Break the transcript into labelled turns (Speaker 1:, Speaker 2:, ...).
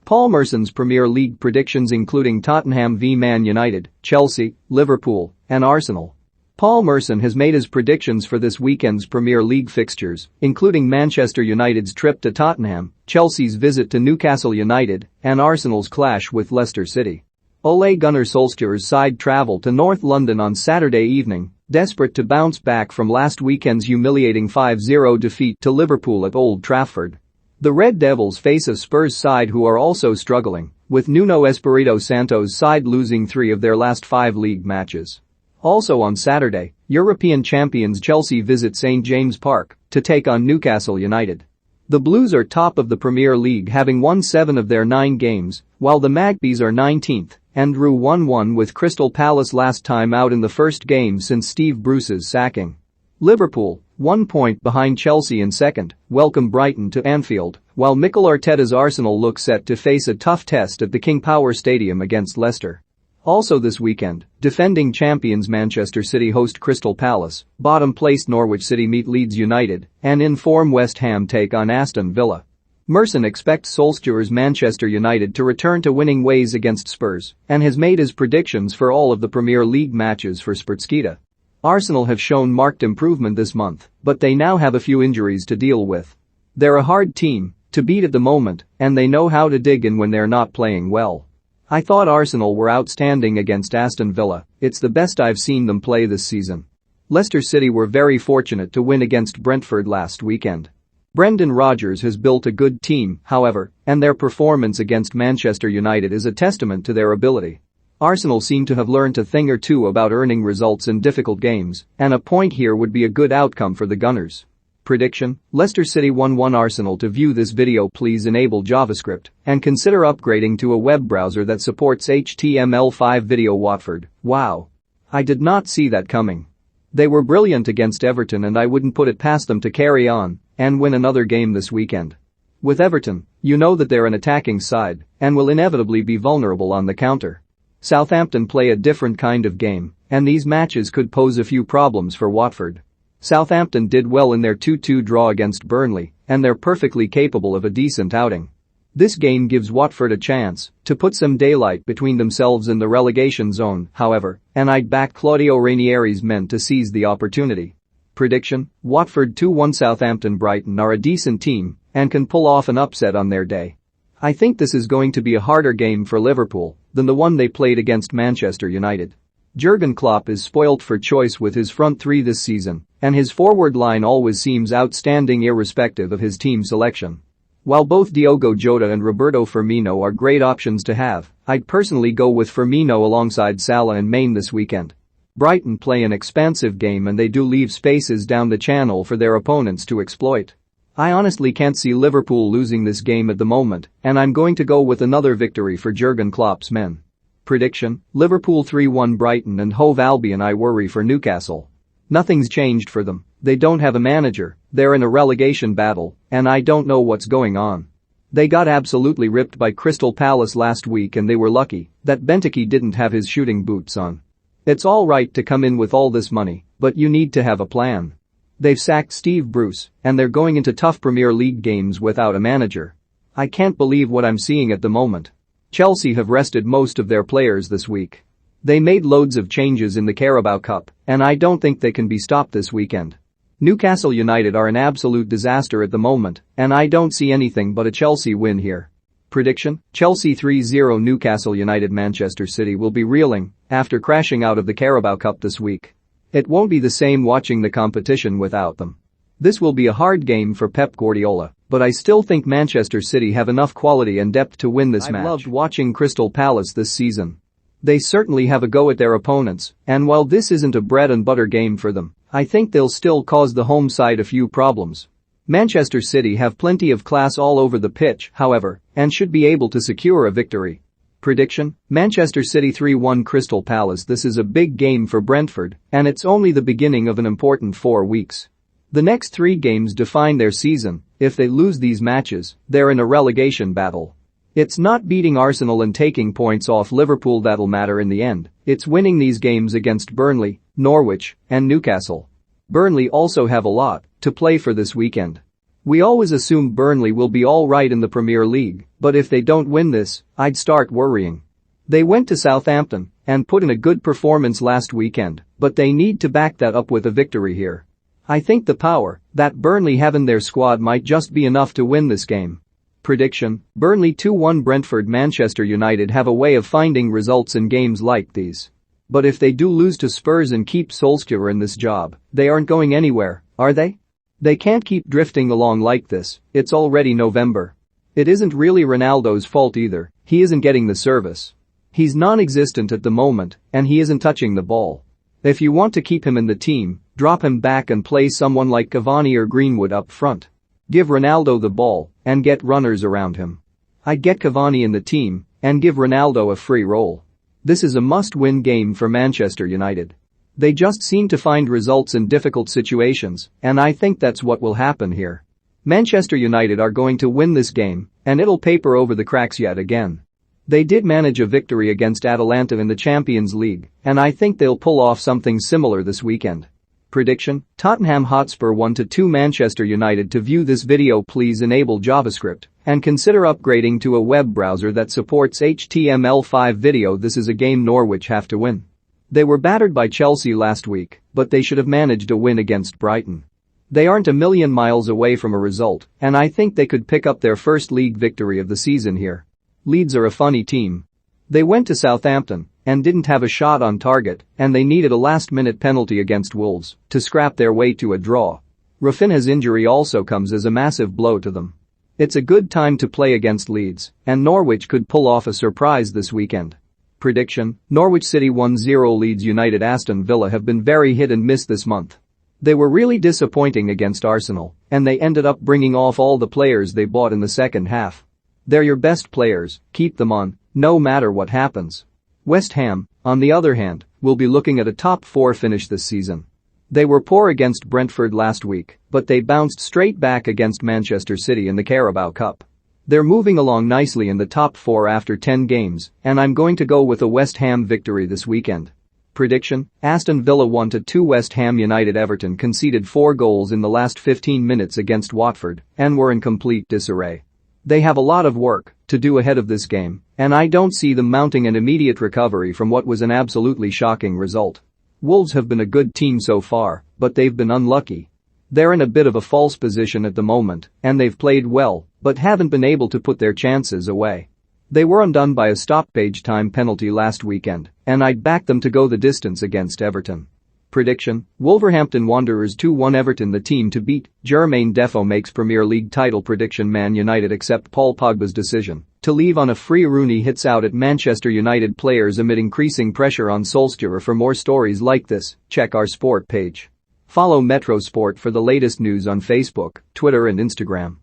Speaker 1: Paul Merson's Premier League predictions including Tottenham v Man United, Chelsea, Liverpool, and Arsenal. Paul Merson has made his predictions for this weekend's Premier League fixtures, including Manchester United's trip to Tottenham, Chelsea's visit to Newcastle United, and Arsenal's clash with Leicester City. Ole Gunnar Solskjaer's side travelled to North London on Saturday evening, desperate to bounce back from last weekend's humiliating 5-0 defeat to Liverpool at Old Trafford. The Red Devils face a Spurs side who are also struggling, with Nuno Espirito Santo's side losing 3 of their last 5 league matches. Also on Saturday, European champions Chelsea visit St James Park to take on Newcastle United. The Blues are top of the Premier League having won 7 of their 9 games, while the Magpies are 19th and drew 1-1 with Crystal Palace last time out in the first game since Steve Bruce's sacking. Liverpool, 1 point behind Chelsea in second, welcome Brighton to Anfield, while Mikel Arteta's Arsenal look set to face a tough test at the King Power Stadium against Leicester. Also this weekend, defending champions Manchester City host Crystal Palace, bottom-placed Norwich City meet Leeds United, and in-form West Ham take on Aston Villa. Merson expects Solskjaer's Manchester United to return to winning ways against Spurs and has made his predictions for all of the Premier League matches for Sportskita. Arsenal have shown marked improvement this month, but they now have a few injuries to deal with. They're a hard team to beat at the moment, and they know how to dig in when they're not playing well. I thought Arsenal were outstanding against Aston Villa, it's the best I've seen them play this season. Leicester City were very fortunate to win against Brentford last weekend. Brendan Rodgers has built a good team, however, and their performance against Manchester United is a testament to their ability. Arsenal seem to have learned a thing or two about earning results in difficult games, and a point here would be a good outcome for the Gunners. Prediction: Leicester City 1-1 Arsenal. To view this video please enable JavaScript and consider upgrading to a web browser that supports HTML5 video. Watford, wow. I did not see that coming. They were brilliant against Everton and I wouldn't put it past them to carry on and win another game this weekend. With Everton, you know that they're an attacking side and will inevitably be vulnerable on the counter. Southampton play a different kind of game, and these matches could pose a few problems for Watford. Southampton did well in their 2-2 draw against Burnley, and they're perfectly capable of a decent outing. This game gives Watford a chance to put some daylight between themselves and the relegation zone, however, and I'd back Claudio Ranieri's men to seize the opportunity. Prediction: Watford 2-1 Southampton. Brighton are a decent team and can pull off an upset on their day. I think this is going to be a harder game for Liverpool than the one they played against Manchester United. Jurgen Klopp is spoilt for choice with his front 3 this season, and his forward line always seems outstanding irrespective of his team selection. While both Diogo Jota and Roberto Firmino are great options to have, I'd personally go with Firmino alongside Salah and Mane this weekend. Brighton play an expansive game and they do leave spaces down the channel for their opponents to exploit. I honestly can't see Liverpool losing this game at the moment, and I'm going to go with another victory for Jurgen Klopp's men. Prediction: Liverpool 3-1 Brighton and Hove Albion. I worry for Newcastle. Nothing's changed for them, they don't have a manager, they're in a relegation battle, and I don't know what's going on. They got absolutely ripped by Crystal Palace last week and they were lucky that Benteke didn't have his shooting boots on. It's all right to come in with all this money, but you need to have a plan. They've sacked Steve Bruce, and they're going into tough Premier League games without a manager. I can't believe what I'm seeing at the moment. Chelsea have rested most of their players this week. They made loads of changes in the Carabao Cup, and I don't think they can be stopped this weekend. Newcastle United are an absolute disaster at the moment, and I don't see anything but a Chelsea win here. Prediction: Chelsea 3-0 Newcastle United. Manchester City will be reeling after crashing out of the Carabao Cup this week. It won't be the same watching the competition without them. This will be a hard game for Pep Guardiola, but I still think Manchester City have enough quality and depth to win this match. I've loved watching Crystal Palace this season. They certainly have a go at their opponents, and while this isn't a bread and butter game for them, I think they'll still cause the home side a few problems. Manchester City have plenty of class all over the pitch, however, and should be able to secure a victory. Prediction: Manchester City 3-1 Crystal Palace. This is a big game for Brentford, and it's only the beginning of an important 4 weeks. The next 3 games define their season. If they lose these matches, they're in a relegation battle. It's not beating Arsenal and taking points off Liverpool that'll matter in the end, it's winning these games against Burnley, Norwich, and Newcastle. Burnley also have a lot to play for this weekend. We always assume Burnley will be alright in the Premier League, but if they don't win this, I'd start worrying. They went to Southampton and put in a good performance last weekend, but they need to back that up with a victory here. I think the power that Burnley have in their squad might just be enough to win this game. Prediction: Burnley 2-1. Brentford. Manchester United have a way of finding results in games like these. But if they do lose to Spurs and keep Solskjaer in this job, they aren't going anywhere, are they? They can't keep drifting along like this. It's already November. It isn't really Ronaldo's fault either, he isn't getting the service. He's non-existent at the moment, and he isn't touching the ball. If you want to keep him in the team, drop him back and play someone like Cavani or Greenwood up front. Give Ronaldo the ball and get runners around him. I'd get Cavani in the team and give Ronaldo a free role. This is a must-win game for Manchester United. They just seem to find results in difficult situations, and I think that's what will happen here. Manchester United are going to win this game, and it'll paper over the cracks yet again. They did manage a victory against Atalanta in the Champions League, and I think they'll pull off something similar this weekend. Prediction: Tottenham Hotspur 1-2 Manchester United. To view this video, please enable JavaScript and consider upgrading to a web browser that supports HTML5 video. This is a game Norwich have to win. They were battered by Chelsea last week, but they should have managed a win against Brighton. They aren't a million miles away from a result, and I think they could pick up their first league victory of the season here. Leeds are a funny team. They went to Southampton and didn't have a shot on target, and they needed a last-minute penalty against Wolves to scrap their way to a draw. Rafinha's injury also comes as a massive blow to them. It's a good time to play against Leeds, and Norwich could pull off a surprise this weekend. Prediction: Norwich City 1-0 Leeds United. Aston Villa have been very hit and miss this month. They were really disappointing against Arsenal, and they ended up bringing off all the players they bought in the second half. They're your best players, keep them on, no matter what happens. West Ham, on the other hand, will be looking at a top 4 finish this season. They were poor against Brentford last week, but they bounced straight back against Manchester City in the Carabao Cup. They're moving along nicely in the top 4 after 10 games, and I'm going to go with a West Ham victory this weekend. Prediction: Aston Villa 1-2 West Ham United. Everton conceded 4 goals in the last 15 minutes against Watford and were in complete disarray. They have a lot of work to do ahead of this game, and I don't see them mounting an immediate recovery from what was an absolutely shocking result. Wolves have been a good team so far, but they've been unlucky. They're in a bit of a false position at the moment, and they've played well, but haven't been able to put their chances away. They were undone by a stoppage time penalty last weekend, and I'd back them to go the distance against Everton. Prediction: Wolverhampton Wanderers 2-1 Everton the team to beat. Jermaine Defoe makes Premier League title prediction. Man United accept Paul Pogba's decision to leave on a free. Rooney hits out at Manchester United players amid increasing pressure on Solskjaer. For more stories like this, check our sport page. Follow Metro Sport for the latest news on Facebook, Twitter and Instagram.